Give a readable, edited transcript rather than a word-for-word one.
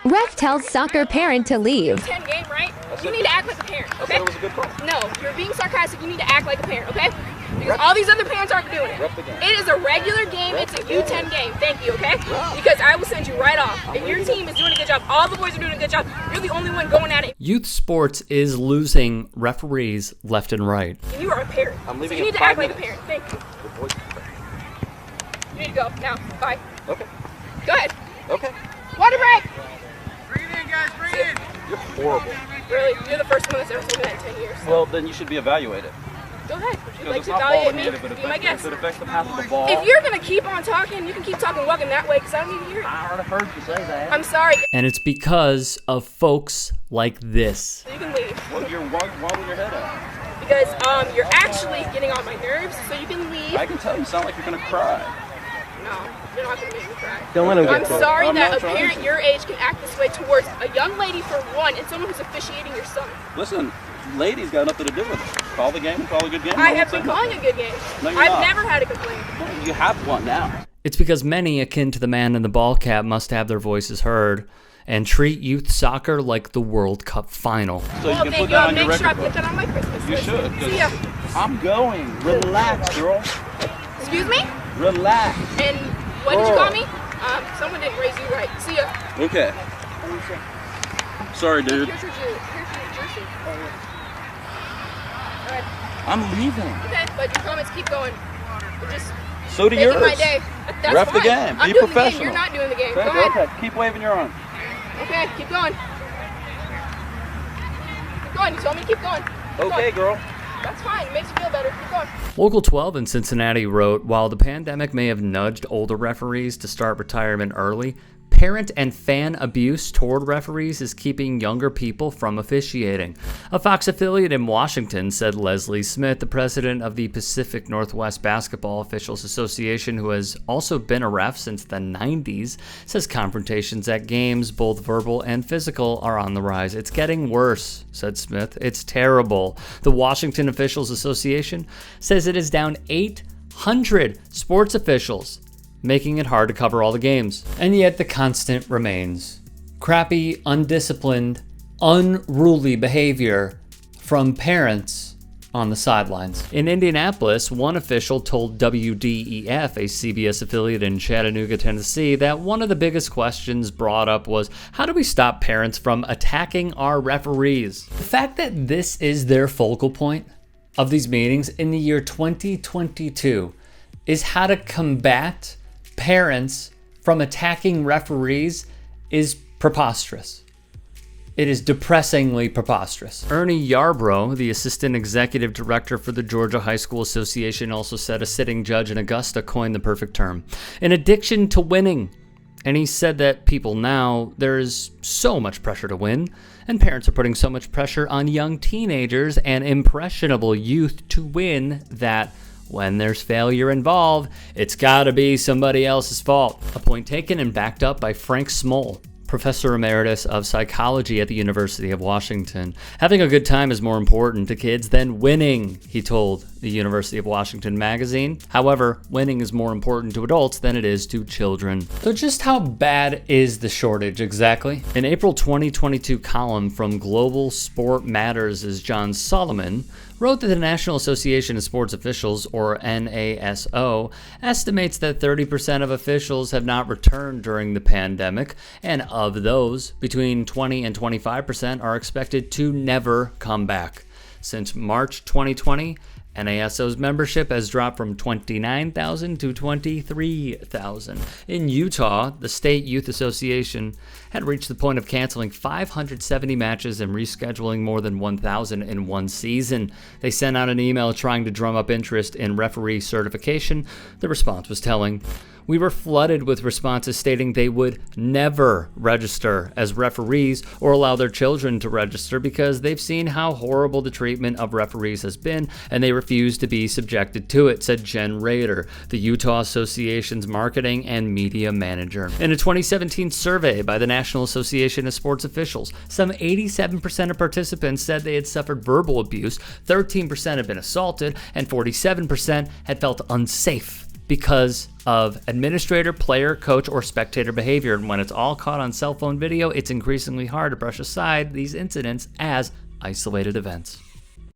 Ref tells soccer parent to leave. 10 game, right? You need to act like a parent, okay? It was a good call. No, you're being sarcastic. You need to act like a parent, okay? Because all these other parents aren't doing it. It is a regular game. It's a U10 game. Thank you, okay? Because I will send you right off. If your team is doing a good job, all the boys are doing a good job, you're the only one going at it. Youth sports is losing referees left and right. And you are a parent. I'm leaving so you in need to 5 act like a minutes. parent. Thank you. You need to go now. Bye. Okay. Go ahead. Okay. Water break. Bring it in, guys. Bring it in. You're horrible. Really? You're the first one that's ever told me that in 10 years. Well, then you should be evaluated. Go ahead. Would you like It's to not ball evaluate me? negative, but Be my guest. it affects the path of the ball. If you're going to keep on talking, you can keep talking walking that way because I don't need to hear it. I already heard you say that. I'm sorry. And it's because of folks like this. You can leave. Well, you're wobbling your head up. Because you're actually getting on my nerves, so you can leave. I can tell you sound like you're going to cry. No, you're not going to make me cry. Don't let him I'm get close. sorry I'm that not a trying parent to. your age can act this way towards a young lady for one and someone who's officiating your son. Listen, ladies got nothing to do with it. Call the game, call a good game. I won't have say been calling a nothing. good game. No, you're I've not. never had a complaint. You have one now. It's because many akin to the man in the ball cap must have their voices heard and treat youth soccer like the World Cup final. So Well, you can thank put you. that I'll on your make sure I record put book. that on my Christmas You list. should. 'Cause See ya. I'm going. Relax, girl. Excuse me? Relax. And what did you Girl. call me? Someone didn't raise you right. See ya. Okay. Sorry, dude. Here's your jersey. All right. I'm leaving. Okay, but your comments keep going. You're just So do making yours. my day. That's Ref the fine. game. I'm Be doing professional. the game. You're not doing the game. Okay, Go ahead. okay. Keep waving your arm. Okay, keep going. Keep going. You told me to keep going. Keep Okay, going. girl. That's fine. It makes you feel better. Keep going. Local 12 in Cincinnati wrote, while the pandemic may have nudged older referees to start retirement early, parent and fan abuse toward referees is keeping younger people from officiating. A Fox affiliate in Washington said Leslie Smith, the president of the Pacific Northwest Basketball Officials Association, who has also been a ref since the 90s, says confrontations at games, both verbal and physical, are on the rise. It's getting worse, said Smith. It's terrible. The Washington Officials Association says it is down 800 sports officials, making it hard to cover all the games. And yet the constant remains. Crappy, undisciplined, unruly behavior from parents on the sidelines. In Indianapolis, one official told WDEF, a CBS affiliate in Chattanooga, Tennessee, that one of the biggest questions brought up was, how do we stop parents from attacking our referees? The fact that this is their focal point of these meetings in the year 2022 is how to combat parents from attacking referees is preposterous. It is depressingly preposterous. Ernie Yarbrough, the assistant executive director for the Georgia High School Association, also said a sitting judge in Augusta coined the perfect term, an addiction to winning. And he said that people now, there is so much pressure to win, and parents are putting so much pressure on young teenagers and impressionable youth to win that when there's failure involved, it's gotta be somebody else's fault. A point taken and backed up by Frank Small, professor emeritus of psychology at the University of Washington. Having a good time is more important to kids than winning, he told the University of Washington magazine. However, winning is more important to adults than it is to children. So just how bad is the shortage exactly? An April 2022 column from Global Sport Matters' John Solomon wrote that the National Association of Sports Officials, or NASO, estimates that 30% of officials have not returned during the pandemic, and of those, between 20 and 25% are expected to never come back. Since March 2020, NASO's membership has dropped from 29,000 to 23,000. In Utah, the State Youth Association had reached the point of canceling 570 matches and rescheduling more than 1,000 in one season. They sent out an email trying to drum up interest in referee certification. The response was telling. We were flooded with responses stating they would never register as referees or allow their children to register because they've seen how horrible the treatment of referees has been and they refuse to be subjected to it, said Jen Rader, the Utah Association's marketing and media manager. In a 2017 survey by the National Association of Sports Officials, some 87% of participants said they had suffered verbal abuse, 13% had been assaulted, and 47% had felt unsafe because of administrator, player, coach, or spectator behavior. And when it's all caught on cell phone video, it's increasingly hard to brush aside these incidents as isolated events.